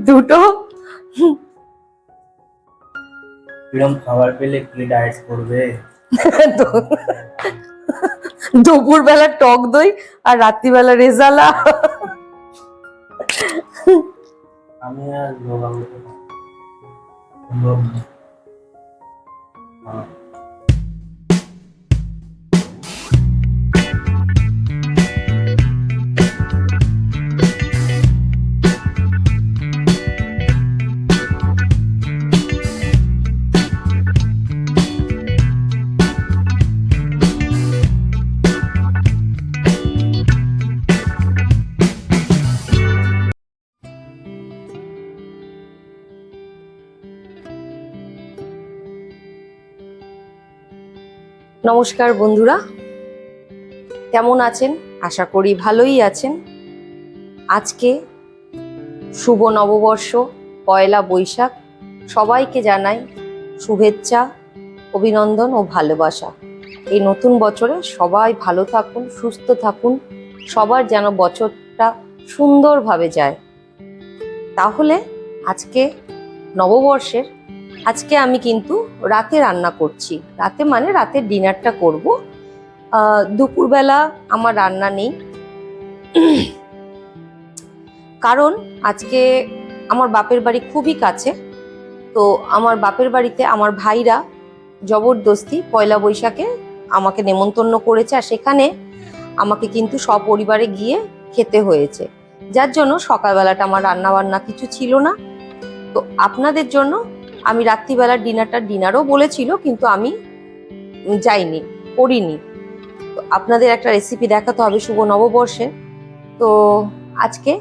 দুটো এরকম খাবার পেলে কে ডায়েট করবে? দুপুর বেলা টক দই আর রাত্রিবেলা রেজালা। আমি আর নমস্কার বন্ধুরা, কেমন আছেন? আশা করি ভালোই আছেন। আজকে শুভ নববর্ষ, পয়লা বৈশাখ। সবাইকে জানাই শুভেচ্ছা, অভিনন্দন ও ভালোবাসা। এই নতুন বছরে সবাই ভালো থাকুন, সুস্থ থাকুন, সবার যেন বছরটা সুন্দরভাবে যায়। তাহলে আজকে নববর্ষের আজকে আমি কিন্তু রাতে রান্না করছি। রাতে মানে রাতের ডিনারটা করব। দুপুরবেলা আমার রান্না নেই, কারণ আজকে আমার বাপের বাড়ি খুবই কাছে। তো আমার বাপের বাড়িতে আমার ভাইরা জবরদস্তি পয়লা বৈশাখে আমাকে নেমন্তন্ন করেছে, আর সেখানে আমাকে কিন্তু সপরিবারে গিয়ে খেতে হয়েছে। যার জন্য সকালবেলাটা আমার রান্না বান্না কিছু ছিল না। তো আপনাদের জন্য আমি রাত্রিবেলার ডিনারও বলেছিল, কিন্তু আমি যাইনি, করিনি। তো আপনাদের একটা রেসিপি দেখাতে হবে শুভ নববর্ষে। তো আজকে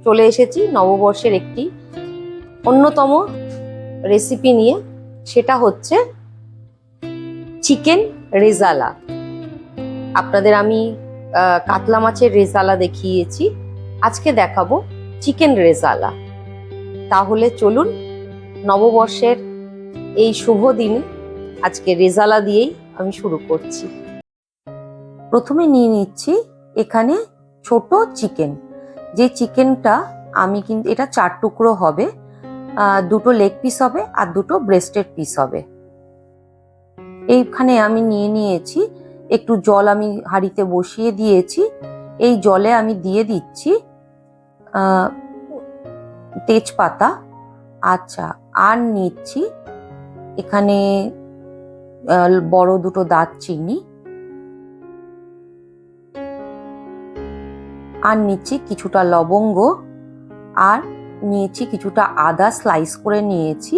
চলে এসেছি নববর্ষের একটি অন্যতম রেসিপি নিয়ে, সেটা হচ্ছে চিকেন রেজালা। আপনাদের আমি কাতলা মাছের রেজালা দেখিয়েছি, আজকে দেখাবো চিকেন রেজালা। তাহলে চলুন, নববর্ষের এই শুভ দিনে আজকে রেজালা দিয়েই আমি শুরু করছি। প্রথমে নিয়ে নিচ্ছি এখানে ছোট চিকেন। যে চিকেনটা আমি কিন্তু এটা 4 টুকরো হবে, 2টো লেগ পিস হবে আর 2টো ব্রেস্টের পিস হবে। এইখানে আমি নিয়ে নিয়েছি একটু জল, আমি হাঁড়িতে বসিয়ে দিয়েছি। এই জলে আমি দিয়ে দিচ্ছি তেজপাতা। আচ্ছা, আর নিচ্ছি এখানে বড় 2টো দারচিনি, আর নিচ্ছি কিছুটা লবঙ্গ, আর নিয়েছি কিছুটা আদা স্লাইস করে নিয়েছি,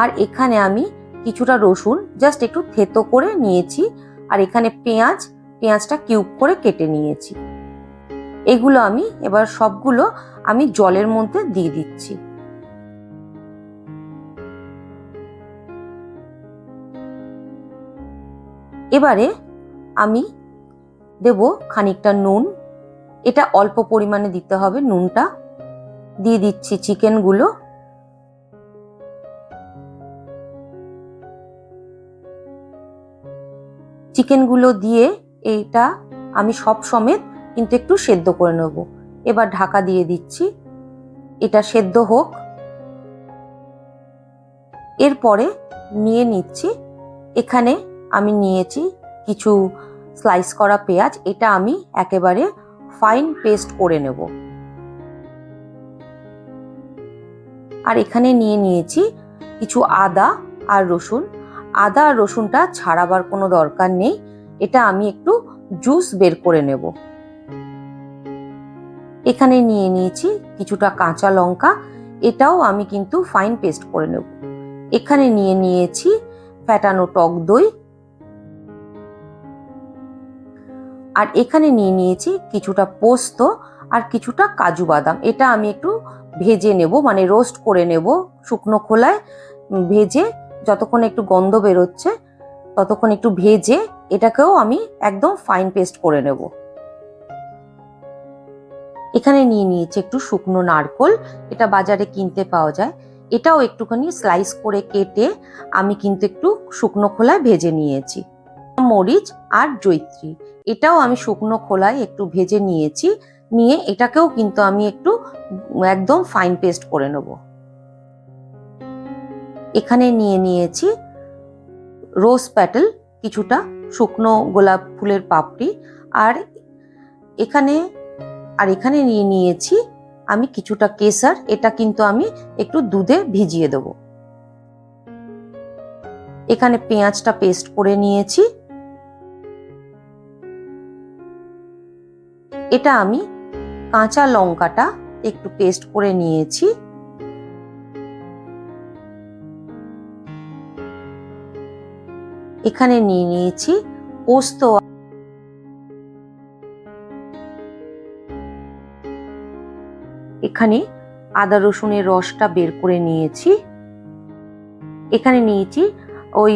আর এখানে আমি কিছুটা রসুন জাস্ট একটু থেতো করে নিয়েছি, আর এখানে পেঁয়াজটা কিউব করে কেটে নিয়েছি। এগুলো আমি এবার সবগুলো আমি জলের মধ্যে দিয়ে দিচ্ছি। এবারে আমি দেব খানিকটা নুন, এটা অল্প পরিমাণে দিতে হবে নুনটা। দিয়ে দিচ্ছি চিকেনগুলো। চিকেনগুলো দিয়ে এইটা আমি সব সমেত কিন্তু একটু সেদ্ধ করে নেব। এবার ঢাকা দিয়ে দিচ্ছি, এটা সেদ্ধ হোক। এরপরে নিয়ে নিচ্ছি, এখানে আমি নিয়েছি কিছু স্লাইস করা পেঁয়াজ, এটা আমি একেবারে ফাইন পেস্ট করে নেব। আর এখানে নিয়ে নিয়েছি কিছু আদা আর রসুন। আদা আর রসুনটা ছাড়াবার কোনো দরকার নেই, এটা আমি একটু জুস বের করে নেব। এখানে নিয়ে নিয়েছি কিছুটা কাঁচা লঙ্কা, এটাও আমি কিন্তু ফাইন পেস্ট করে নেব। এখানে নিয়ে নিয়েছি ফ্যাটানো টক দই, আর এখানে নিয়ে নিয়েছি কিছুটা পোস্ত আর কিছুটা কাজু বাদাম। এটা আমি একটু ভেজে নেব, মানে রোস্ট করে নেব শুকনো খোলায় ভেজে। যতক্ষণ একটু গন্ধ বেরোচ্ছে ততক্ষণ একটু ভেজে এটাকেও আমি একদম ফাইন পেস্ট করে নেব। এখানে নিয়ে নিয়েছি একটু শুকনো নারকোল, এটা বাজারে কিনতে পাওয়া যায়। এটাও একটুখানি স্লাইস করে কেটে আমি কিন্তু একটু শুকনো খোলায় ভেজে নিয়েছি। মরিচ আর জয়িত্রী, এটাও আমি শুকনো খোলায় একটু ভেজে নিয়েছি, নিয়ে এটাকেও কিন্তু আমি একটু একদম ফাইন পেস্ট করে নেব। এখানে নিয়ে নিয়েছি রোজ প্যাটেল, কিছুটা শুকনো গোলাপ ফুলের পাপড়ি, আর এখানে নিয়ে নিয়েছি আমি কিছুটা কেশর। এটা কিন্তু আমি একটু দুধে ভিজিয়ে দেব। এখানে পেঁয়াজটা পেস্ট করে নিয়েছি। এটা আমি কাঁচা লঙ্কাটা একটু পেস্ট করে নিয়েছি। এখানে নিয়ে নিয়েছি পোস্ত, এখানে আদা রসুনের রসটা বের করে নিয়েছি। এখানে নিয়েছি ওই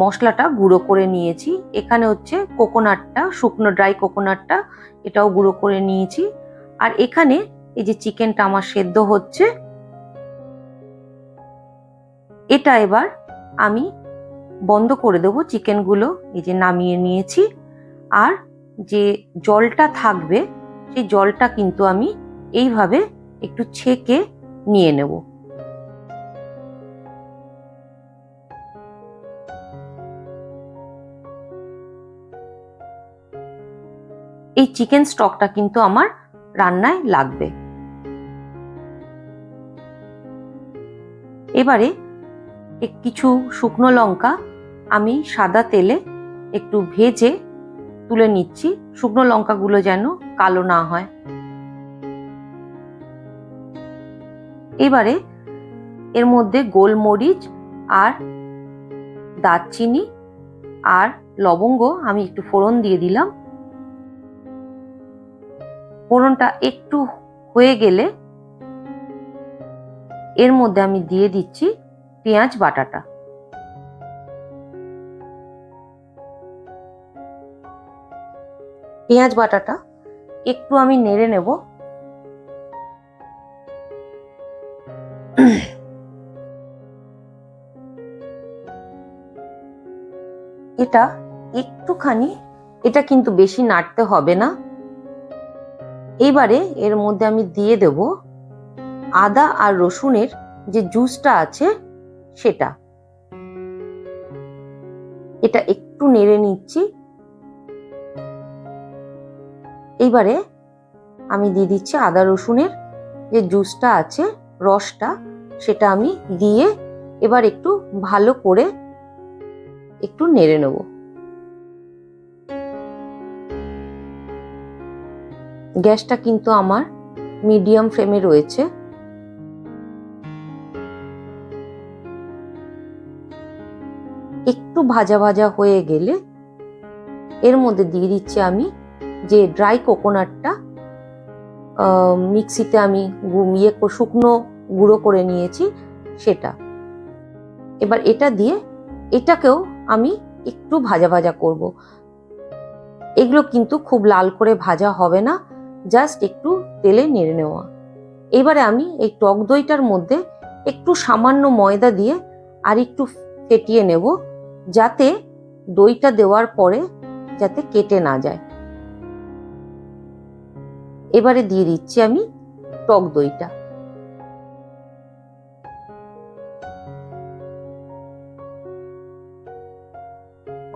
মশলাটা গুঁড়ো করে নিয়েছি। এখানে হচ্ছে কোকোনাটটা, শুকনো ড্রাই কোকোনাটটা, এটাও গুঁড়ো করে নিয়েছি। আর এখানে এই যে চিকেনটা আমার সেদ্ধ হচ্ছে, এটা এবার আমি বন্ধ করে দেবো চিকেনগুলো। এই যে নামিয়ে নিয়েছি। আর যে জলটা থাকবে সেই জলটা কিন্তু আমি এইভাবে একটু ছেঁকে নিয়ে নেব। এই চিকেন স্টকটা কিন্তু আমার রান্নায় লাগবে। এবারে কিছু শুকনো লঙ্কা আমি সাদা তেলে একটু ভেজে তুলে নিচ্ছি, শুকনো লঙ্কাগুলো যেন কালো না হয়। এবারে এর মধ্যে গোলমরিচ আর দারচিনি আর লবঙ্গ আমি একটু ফোড়ন দিয়ে দিলাম। ফোড়নটা একটু হয়ে গেলে এর মধ্যে আমি দিয়ে দিচ্ছি পেঁয়াজ বাটাটা। পেঁয়াজ বাটাটা একটু আমি নেড়ে নেব। এটা একটুখানি, এটা কিন্তু বেশি নাড়তে হবে না। এইবারে এর মধ্যে আমি দিয়ে দেব আদা আর রসুনের যে জুসটা আছে সেটা। এটা একটু নেড়ে নিচ্ছি। এইবারে আমি দিয়ে দিচ্ছি আদা রসুনের যে জুসটা আছে, রসটা, সেটা আমি দিয়ে এবার একটু ভালো করে একটু নেড়ে নেব। গ্যাসটা কিন্তু আমার মিডিয়াম ফ্লেমে রয়েছে। একটু ভাজা ভাজা হয়ে গেলে এর মধ্যে দিয়ে দিচ্ছি আমি যে ড্রাই কোকোনাটটা মিক্সিতে আমি শুকনো গুঁড়ো করে নিয়েছি সেটা। এবার এটা দিয়ে এটাকেও আমি একটু ভাজা ভাজা করব। এগুলো কিন্তু খুব লাল করে ভাজা হবে না, জাস্ট একটু তেলে নেড়ে নেওয়া। এবারে আমি এই টক দইটার মধ্যে একটু সামান্য ময়দা দিয়ে আর একটু ফেটিয়ে নেব, যাতে দইটা দেওয়ার পরে যাতে কেটে না যায়। এবারে দিয়ে দিচ্ছি আমি টক দইটা।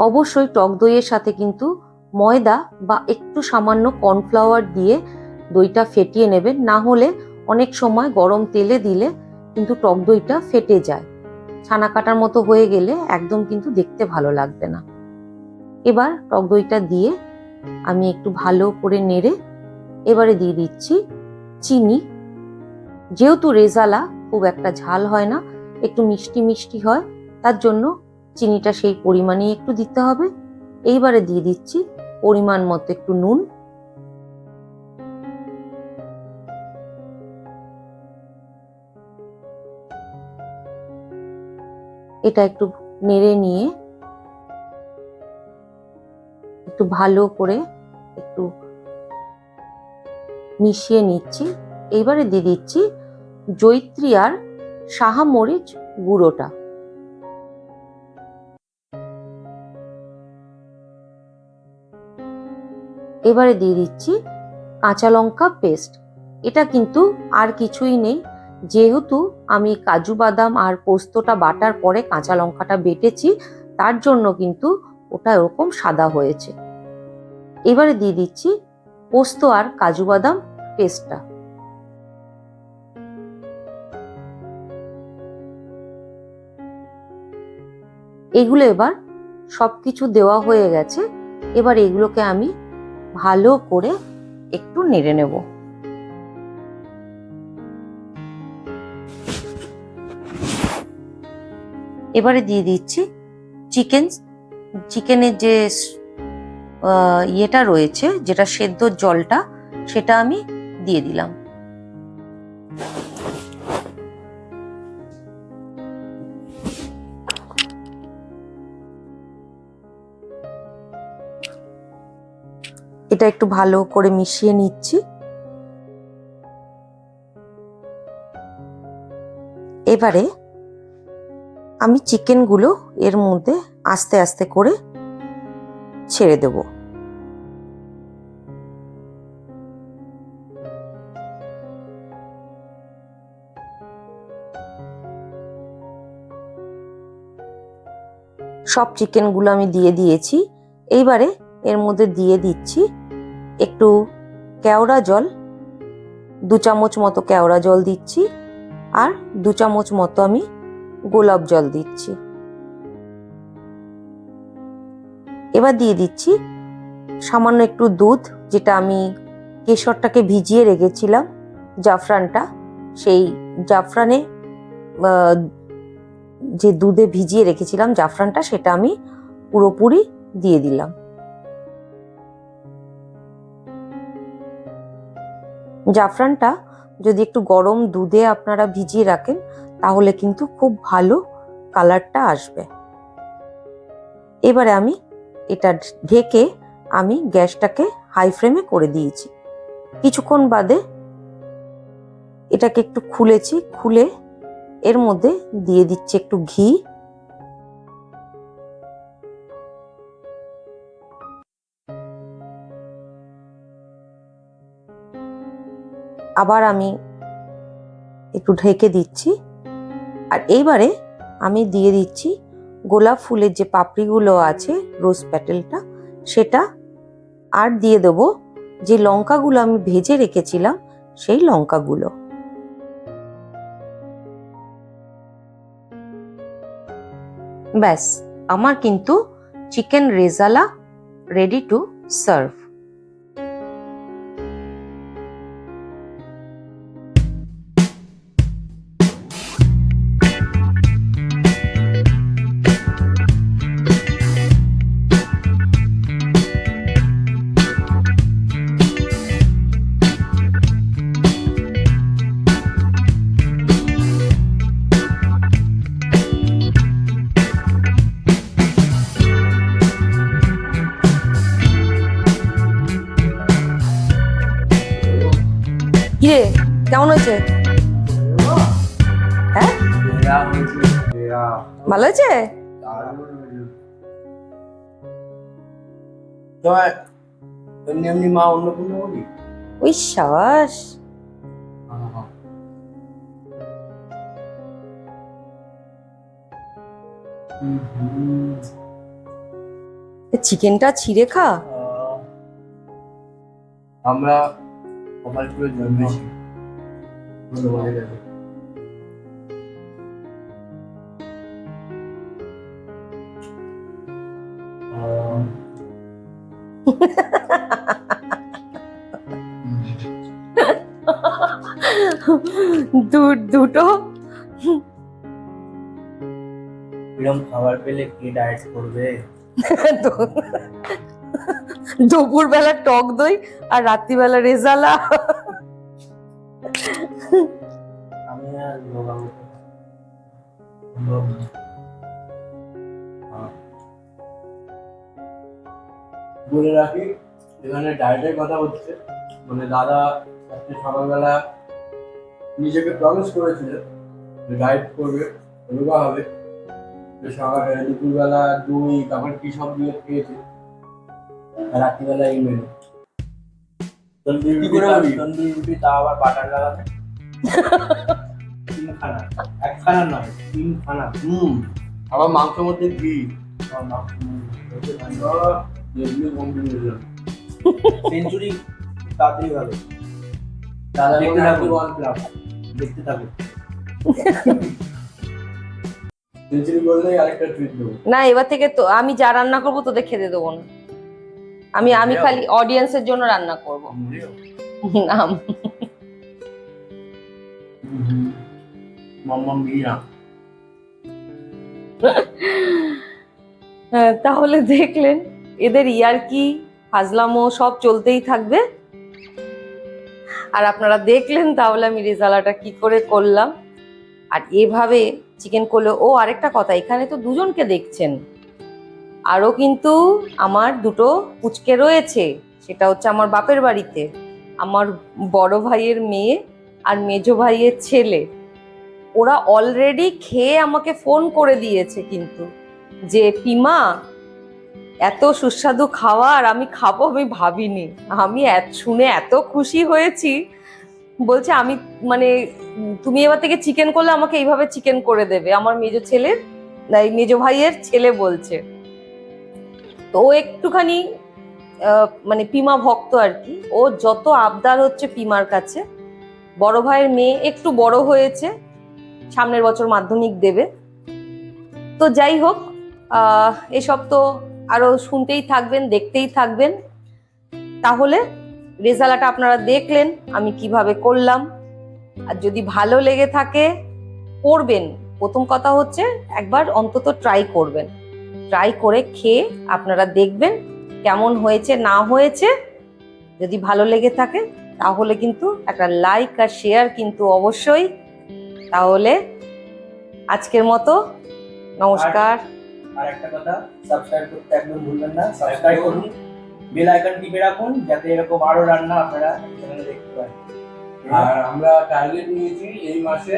অবশ্যই টক দইয়ের সাথে কিন্তু ময়দা বা একটু সামান্য কর্নফ্লাওয়ার দিয়ে দইটা ফেটিয়ে নেবেন, না হলে অনেক সময় গরম তেলে দিলে কিন্তু টক দইটা ফেটে যায়। ছানা কাটার মতো হয়ে গেলে একদম কিন্তু দেখতে ভালো লাগবে না। এবার টক দইটা দিয়ে আমি একটু ভালো করে নেড়ে এবারে দিয়ে দিচ্ছি চিনি। যেহেতু রেজালা খুব একটা ঝাল হয় না, একটু মিষ্টি মিষ্টি হয়, তার জন্য চিনিটা সেই পরিমাণেই একটু দিতে হবে। এইবারে দিয়ে দিচ্ছি পরিমাণ মতো একটু নুন। এটা একটু নেড়ে নিয়ে একটু ভালো করে একটু মিশিয়ে নিচ্ছি। এইবারে দিয়ে দিচ্ছি জয়িত্রী আর শাহামরিচ গুঁড়োটা। এবারে দিয়ে দিচ্ছি কাঁচা লঙ্কা পেস্ট। এটা কিন্তু আর কিছুই নেই, যেহেতু আমি কাজু বাদাম আর পোস্তটা বাটার পরে কাঁচা লঙ্কাটা বেটেছি, তার জন্য কিন্তু ওটা এরকম সাদা হয়েছে। এবারে দিয়ে দিচ্ছি পোস্ত আর কাজু বাদাম পেস্টটা। এগুলো এবার সবকিছু দেওয়া হয়ে গেছে। এবার এগুলোকে আমি ভালো করে একটু নেড়ে নেব। এবারে দিয়ে দিচ্ছি চিকেনের যে ইয়েটা রয়েছে, যেটা সেদ্ধর জলটা, সেটা আমি দিয়ে দিলাম। এটা একটু ভালো করে মিশিয়ে নিচ্ছি। এবারে আমি চিকেনগুলো এর মধ্যে আস্তে আস্তে করে ছেড়ে দেব। সব চিকেনগুলো আমি দিয়ে দিয়েছি। এইবারে এর মধ্যে দিয়ে দিচ্ছি একটু কেওড়া জল, 2 চামচ মতো কেওড়া জল দিচ্ছি, আর 2 চামচ মতো আমি গোলাপ জল দিচ্ছি। এবার দিয়ে দিচ্ছি সামান্য একটু দুধ, যেটা আমি কেশরটাকে ভিজিয়ে রেখেছিলাম, জাফরানটা, সেই জাফরানে যে দুধে ভিজিয়ে রেখেছিলাম জাফরানটা, সেটা আমি পুরোপুরি দিয়ে দিলাম। জাফরানটা যদি একটু গরম দুধে আপনারা ভিজিয়ে রাখেন, তাহলে কিন্তু খুব ভালো কালারটা আসবে। এবারে আমি এটা ঢেকে আমি গ্যাসটাকে হাই ফ্লেমে করে দিয়েছি। কিছুক্ষণ বাদে এটাকে একটু খুলেছি, খুলে এর মধ্যে দিয়ে দিচ্ছি একটু ঘি। আবার আমি একটু ঢেকে দিচ্ছি। আর এইবারে আমি দিয়ে দিচ্ছি গোলাপ ফুলের যে পাপড়িগুলো আছে, রোজ প্যাটেলটা, সেটা, আর দিয়ে দেবো যে লঙ্কাগুলো আমি ভেজে রেখেছিলাম, সেই লঙ্কাগুলো। ব্যাস, আমার কিন্তু chicken rezala ready to serve. কিরে, কেমন হয়েছে? হ্যাঁ, ভালো হয়েছে? এমনি এমনি মা অন্নপূর্ণা বলি? ওই সাবাস। চিকেনটা ছিঁড়ে খা। আমরা কপালপুরে জন্মেছি, বলে গেছে। দুটো এরকম খাবার পেলে কি ডায়েট করবে? দুপুর বেলা টক দই আর রাত্রিবেলা রেজালা। আমি আর বলে রাখি, এখানে ডায়েটের কথা হচ্ছে, মানে দাদা আজকে সকালবেলা নিজেকে প্রমিস করেছিলেন ডায়েট করবে, রোগা হবে। সকালে দুপুরবেলা দই, তারপর কি সব দিয়ে খেয়েছে, রাত্রিবেলা এই মেনু। তন্দুরি কি রুটি করে খাবি? তন্দুরি রুটি তা আবার বাটার লাগাবে। 3খানা, 1খানা নয় 3খানা। আবার মাংসের মধ্যে ঘি। সেঞ্চুরি তাড়াতাড়ি হবে। দাদা দেখতে মনে থাকুন, হয় ওয়ান ক্লাব। দেখতে থাকুন। সেঞ্চুরি বললেই আরেকটা ট্রিট দেবো। না, এবার থেকে তো আমি যা রান্না করবো তোদের খেতে দেবো না। আমি খালি অডিয়েন্সের জন্য রান্না করবো। না, মাম্মাম বিয়া। হ্যাঁ, তাহলে দেখলেন এদের ইয়ার্কি ফাজলামো সব চলতেই থাকবে। আর আপনারা দেখলেন তাহলে আমি রেজালাটা কি করে করলাম। আর এভাবে চিকেন করলে, ও আরেকটা কথা, এখানে তো দুজনকে দেখছেন, আরও কিন্তু আমার দুটো পুচকে রয়েছে। সেটা হচ্ছে আমার বাপের বাড়িতে আমার বড় ভাইয়ের মেয়ে আর মেজো ভাইয়ের ছেলে। ওরা অলরেডি খেয়ে আমাকে ফোন করে দিয়েছে কিন্তু, যে পিমা এত সুস্বাদু খাবার আমি খাবো আমি ভাবিনি। আমি শুনে এত খুশি হয়েছি। বলছে আমি মানে তুমি এবার থেকে চিকেন করলে আমাকে এইভাবে চিকেন করে দেবে। আমার মেজো ছেলের, এই মেজো ভাইয়ের ছেলে বলছে। তো ও একটুখানি মানে পিমা ভক্ত আর কি। ও যত আবদার হচ্ছে পিমার কাছে। বড় ভাইয়ের মেয়ে একটু বড় হয়েছে, সামনের বছর মাধ্যমিক দেবে। তো যাই হোক, এসব তো আরো শুনতেই থাকবেন, দেখতেই থাকবেন। তাহলে রেজাল্টটা আপনারা দেখলেন আমি কিভাবে করলাম। আর যদি ভালো লেগে থাকে করবেন। প্রথম কথা হচ্ছে একবার অন্তত ট্রাই করবেন। ট্রাই করে খেয়ে আপনারা দেখবেন কেমন হয়েছে না হয়েছে। যদি ভালো লেগে থাকে তাহলে কিন্তু একটা লাইক আর শেয়ার কিন্তু অবশ্যই। তাহলে আজকের মতো নমস্কার। আর একটা কথা, সাবস্ক্রাইব করতে একদম ভুলবেন না। সাবস্ক্রাইব করুন, বেল আইকন টিপে রাখুন, যাতে এরকম আরো রান্না আপনারা চ্যানেলে দেখতে পান। আর আমরা টার্গেট নিয়েছি এই মাসে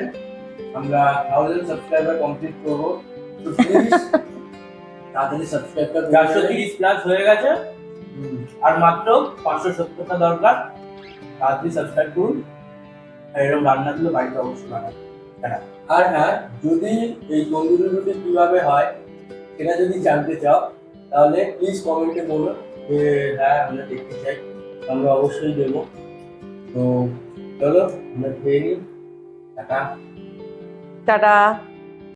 আমরা 1000 সাবস্ক্রাইবার কমপ্লিট করবো। তো প্লিজ তাড়াতাড়ি সাবস্ক্রাইবটা করে দেবেন। 430 প্লাস হয়ে গেছে, আর মাত্র 570টা দরকার। তাড়াতাড়ি সাবস্ক্রাইব করুন, আর এরকম রান্নাগুলো বাড়িতে অবশ্যই বানান। আর হ্যাঁ, যদি এই তন্দুরি রুটি কিভাবে হয় সেটা যদি জানতে চাও তাহলে প্লিজ কমেন্টে বলো যে হ্যাঁ আমরা দেখতে চাই, আমরা অবশ্যই দেবো। তো চলো আমরা খেয়ে নিই। টাটা। টাটা।